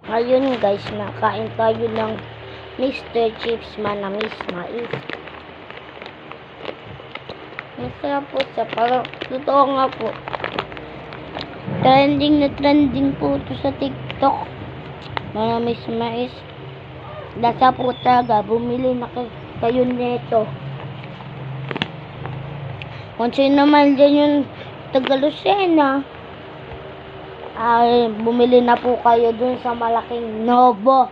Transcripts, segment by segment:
Ngayon guys, nakain tayo ng Mr. Chips Manamis Mais. Masarap po siya. Parang totoo nga po. Trending na trending po ito sa TikTok. Manamis Mais. Dasa po talaga. Bumili na kayo nito. Kung sino naman dyan yung Taga-Lucena, ay bumili na po kayo dun sa malaking Novo.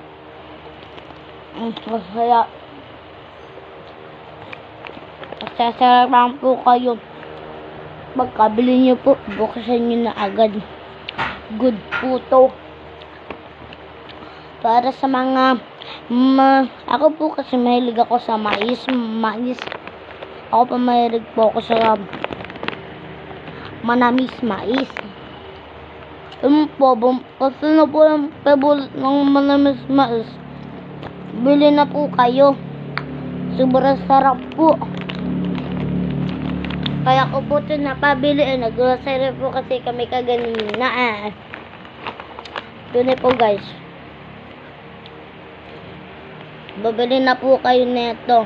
Kaya masasarapan po kayo. Pagkabili nyo po, buksan nyo na agad. Good po to. Para sa mga ako po kasi mahilig ako sa mais. Ako pa mahilig po ako sa Manamis Mais. Kasi na po yung favorite ng Manamis Mais. Bili na po kayo. Sobrang sarap po. Kaya ko po ito napabili. Nag-grocery po kasi kami kaganina. Ito na po guys. Babili na po kayo nito.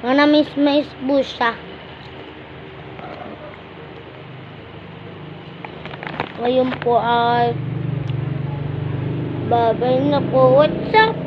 Manamis Mais po siya. Ngayon po ay babay na po. What's up?